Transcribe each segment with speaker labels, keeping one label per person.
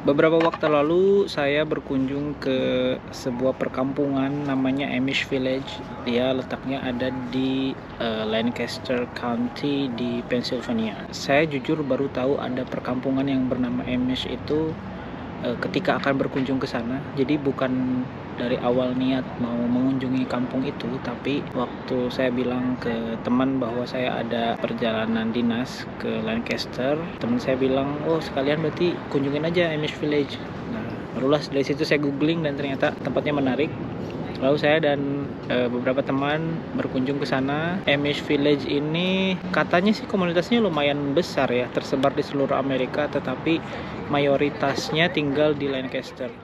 Speaker 1: Beberapa waktu lalu saya berkunjung ke sebuah perkampungan namanya Amish Village. Dia letaknya ada di Lancaster County di Pennsylvania. Saya jujur baru tahu ada perkampungan yang bernama Amish itu ketika akan berkunjung ke sana. Jadi bukan dari awal niat mau mengunjungi kampung itu, tapi waktu saya bilang ke teman bahwa saya ada perjalanan dinas ke Lancaster, teman saya bilang, oh sekalian berarti kunjungin aja Amish Village. Nah, barulah dari situ saya googling dan ternyata tempatnya menarik. Lalu saya dan beberapa teman berkunjung ke sana. Amish Village ini katanya sih komunitasnya lumayan besar ya, tersebar di seluruh Amerika, tetapi mayoritasnya tinggal di Lancaster.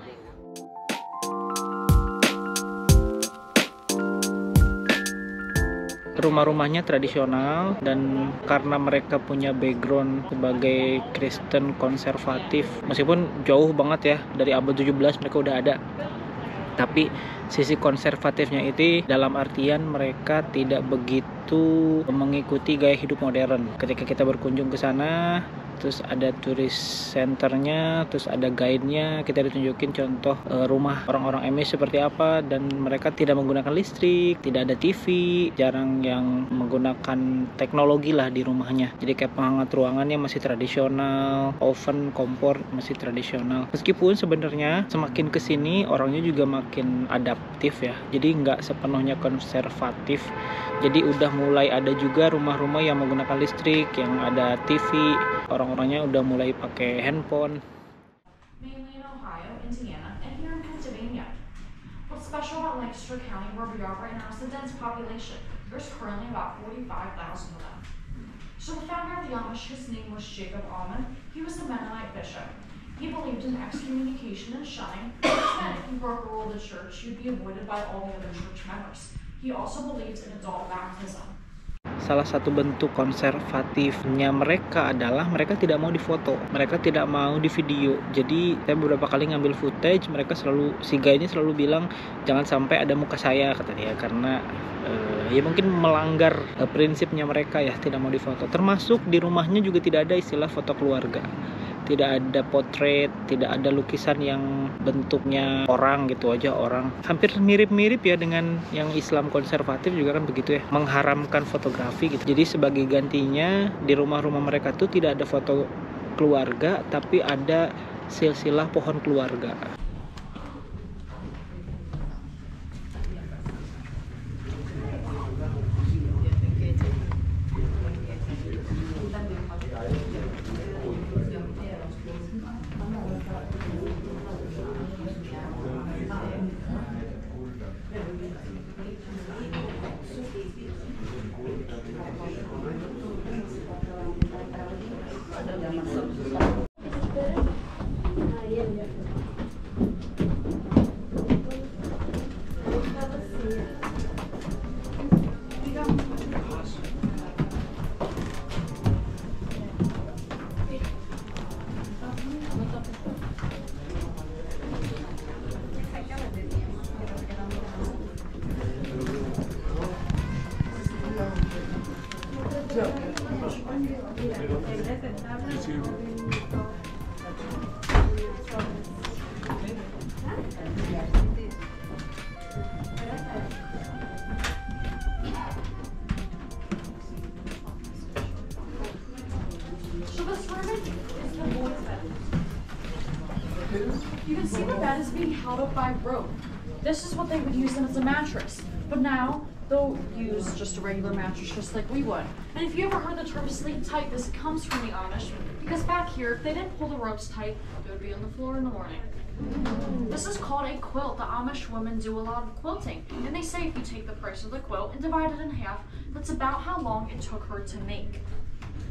Speaker 1: Rumah-rumahnya tradisional, dan karena mereka punya background sebagai Kristen konservatif, meskipun jauh banget ya, dari abad 17 mereka udah ada, tapi sisi konservatifnya itu dalam artian mereka tidak begitu mengikuti gaya hidup modern. Ketika kita berkunjung ke sana, terus ada turis centernya, terus ada guide-nya, kita ditunjukin contoh rumah orang-orang Amish seperti apa, dan mereka tidak menggunakan listrik, tidak ada TV, jarang yang menggunakan teknologi lah di rumahnya. Jadi kayak penghangat ruangannya masih tradisional, oven, kompor masih tradisional. Meskipun sebenarnya semakin kesini orangnya juga makin adaptif ya, jadi nggak sepenuhnya konservatif. Jadi udah mulai ada juga rumah-rumah yang menggunakan listrik, yang ada TV, orang-orangnya udah mulai pakai handphone.
Speaker 2: Mainly in Ohio, Indiana, and here in Pennsylvania. What's special about Lancaster County, where we are right now, is the dense population. There's currently about 45,000 of them. So the founder of the Amish, his name was Jacob Almond. He was a Mennonite bishop. He believed in excommunication and shunning, which meant if you broke a rule of the church, you'd be avoided by all the other church members. He also believed in adult baptism.
Speaker 1: Salah satu bentuk konservatifnya mereka adalah mereka tidak mau difoto, mereka tidak mau di video. Jadi saya beberapa kali ngambil footage, mereka selalu, si guide-nya selalu bilang jangan sampai ada muka saya, kata dia, karena ya mungkin melanggar prinsipnya mereka ya, tidak mau difoto. Termasuk di rumahnya juga tidak ada istilah foto keluarga, tidak ada potret, tidak ada lukisan yang bentuknya orang gitu aja, orang. Hampir mirip-mirip ya dengan yang Islam konservatif juga kan begitu ya, mengharamkan fotografi gitu. Jadi sebagai gantinya di rumah-rumah mereka tuh tidak ada foto keluarga, tapi ada silsilah pohon keluarga.
Speaker 2: You can see the bed is being held up by rope. This is what they would use them as a mattress. But now, they'll use just a regular mattress just like we would. And if you ever heard the term sleep tight, this comes from the Amish. Because back here, if they didn't pull the ropes tight, they would be on the floor in the morning. This is called a quilt. The Amish women do a lot of quilting. And they say if you take the price of the quilt and divide it in half, that's about how long it took her to make.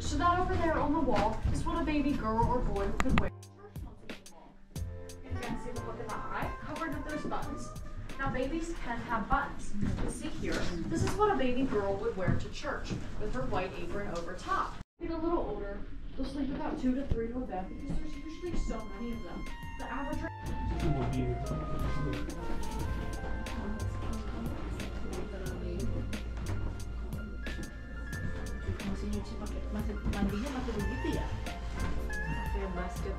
Speaker 2: So that over there on the wall is what a baby girl or boy could wear. You can see the look in the eye, covered with those buttons. Now babies can have buttons. You see here, this is what a baby girl would wear to church, with her white apron over top. Get a little older, they'll sleep about 2 to 3 to a bed because there's usually so many of them. The average
Speaker 3: mandinya masih begitu ya, kayak basket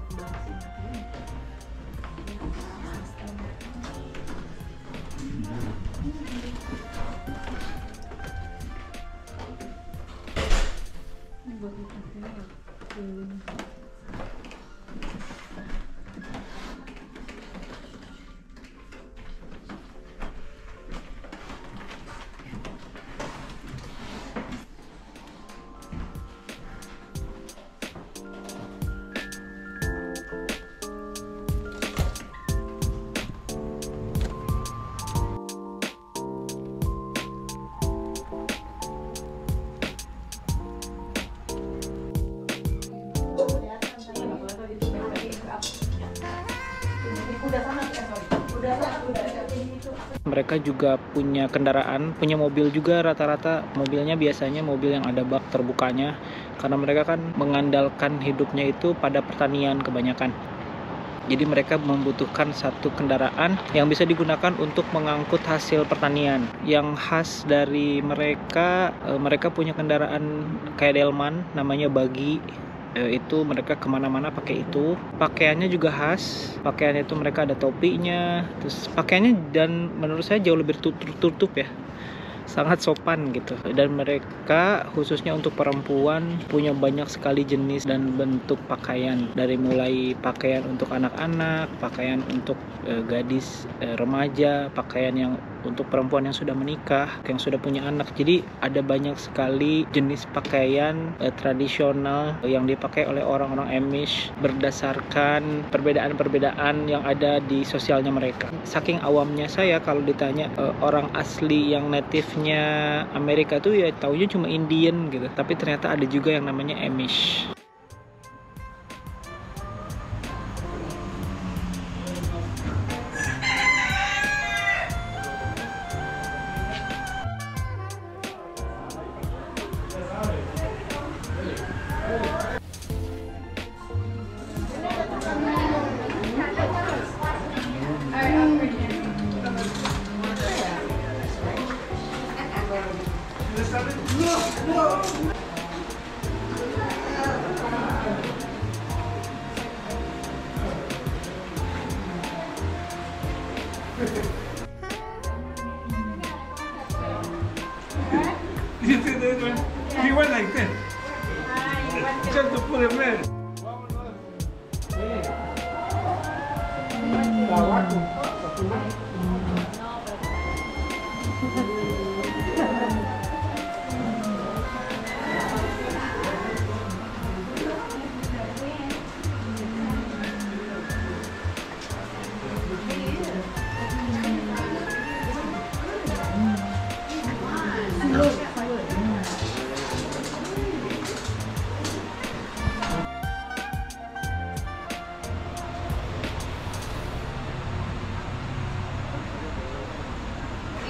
Speaker 1: Mereka juga punya kendaraan, punya mobil juga, rata-rata mobilnya biasanya mobil yang ada bak terbukanya, karena mereka kan mengandalkan hidupnya itu pada pertanian kebanyakan. Jadi mereka membutuhkan satu kendaraan yang bisa digunakan untuk mengangkut hasil pertanian. Yang khas dari mereka, mereka punya kendaraan kayak delman, namanya buggy. Itu mereka kemana-mana pakai itu. Pakaiannya juga khas. Pakaiannya itu mereka ada topinya. Terus pakaiannya dan menurut saya jauh lebih tertutup ya. Sangat sopan gitu. Dan mereka khususnya untuk perempuan punya banyak sekali jenis dan bentuk pakaian, dari mulai pakaian untuk anak-anak, pakaian untuk gadis, remaja, pakaian yang untuk perempuan yang sudah menikah, yang sudah punya anak. Jadi ada banyak sekali jenis pakaian tradisional yang dipakai oleh orang-orang Amish berdasarkan perbedaan-perbedaan yang ada di sosialnya mereka. Saking awamnya saya kalau ditanya orang asli yang native-nya Amerika tuh ya taunya cuma Indian gitu. Tapi ternyata ada juga yang namanya Amish.
Speaker 3: He went like this. Just to put him in.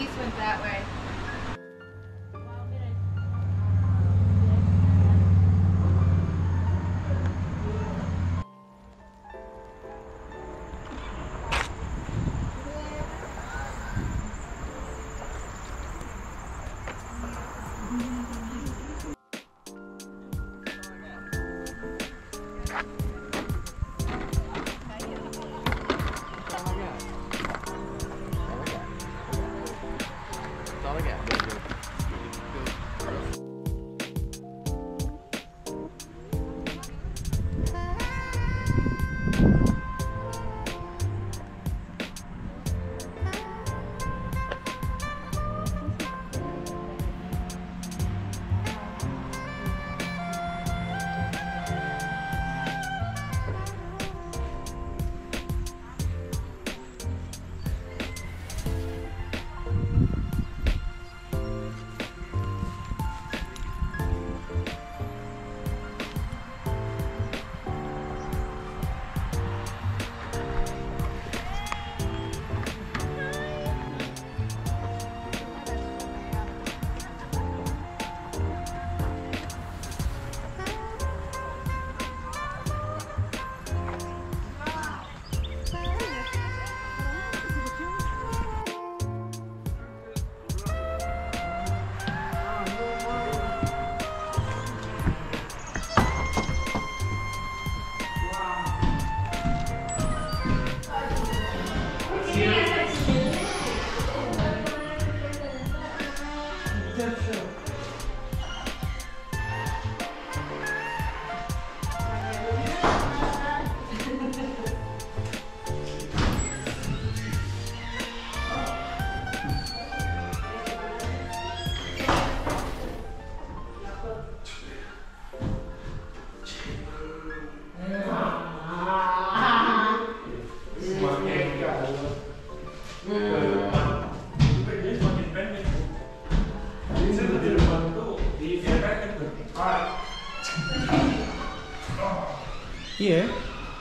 Speaker 4: East went that way.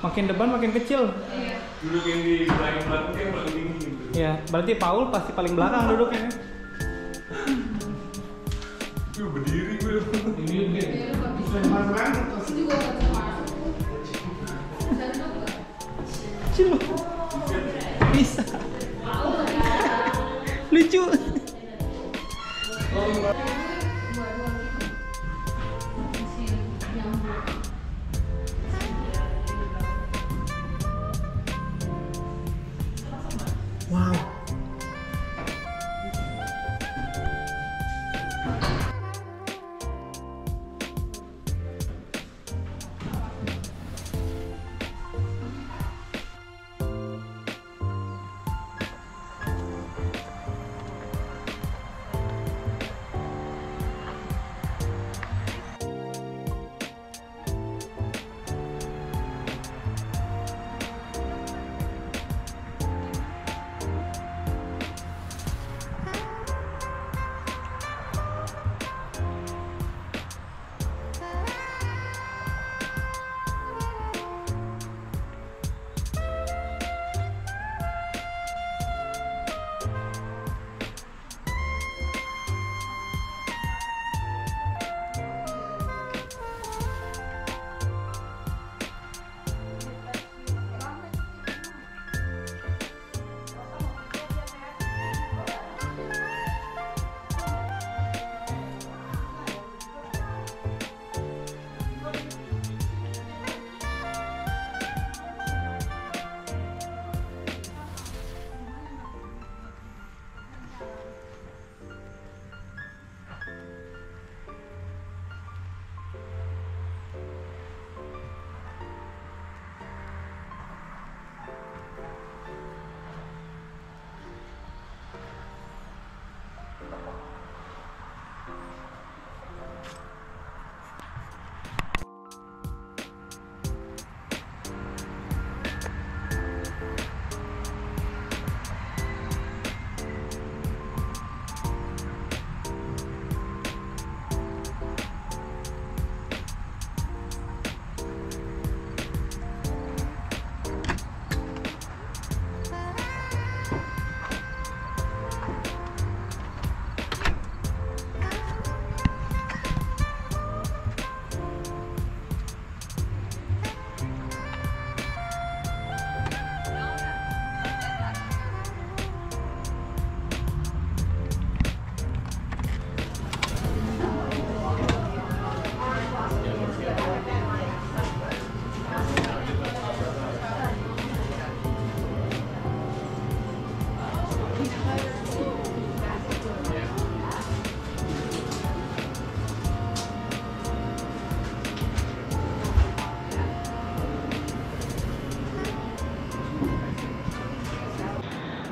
Speaker 1: Makin depan makin kecil.
Speaker 3: Duduk yang di belakang yang paling tinggi gitu.
Speaker 1: Ya, berarti Paul pasti paling belakang duduknya.
Speaker 3: Berdiri gue.
Speaker 1: Kecil. Bisa. Lucu. Wow.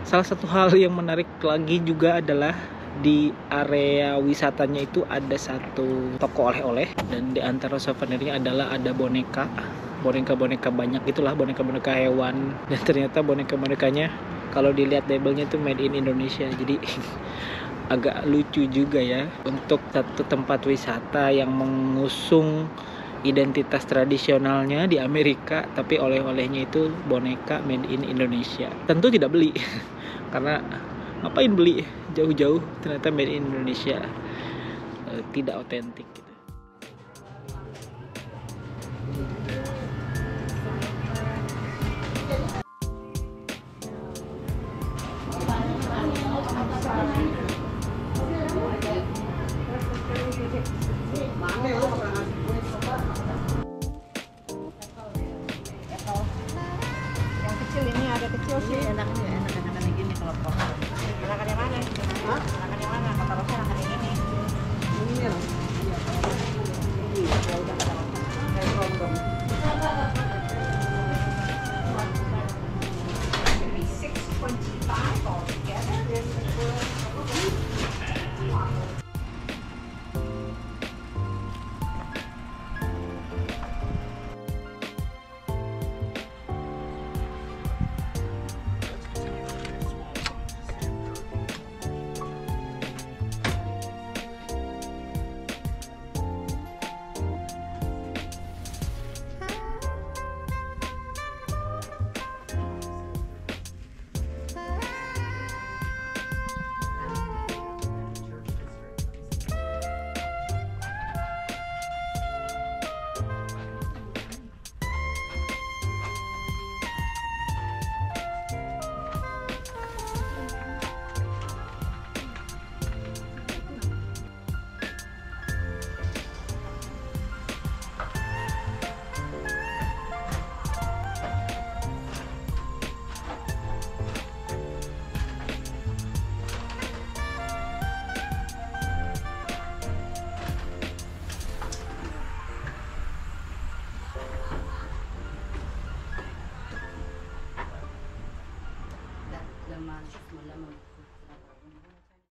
Speaker 1: Salah satu hal yang menarik lagi juga adalah di area wisatanya itu ada satu toko oleh-oleh, dan di antara souvenirnya adalah ada boneka banyak itulah, boneka hewan, dan ternyata bonekanya kalau dilihat labelnya itu made in Indonesia. Jadi agak lucu juga ya, untuk satu tempat wisata yang mengusung identitas tradisionalnya di Amerika, tapi oleh-olehnya itu boneka made in Indonesia. Tentu tidak beli karena ngapain beli jauh-jauh, ternyata made in Indonesia, tidak otentik gitu.
Speaker 5: Yang kecil ini ada kecil sih, enak-enak yang gini kalau kok. Enakan yang mana? Hah? Enakan yang mana? Kata Rosa enakan yang ini. Ini loh. Iya, ya udah kayak rondong. Maybe 6.25 altogether. naman.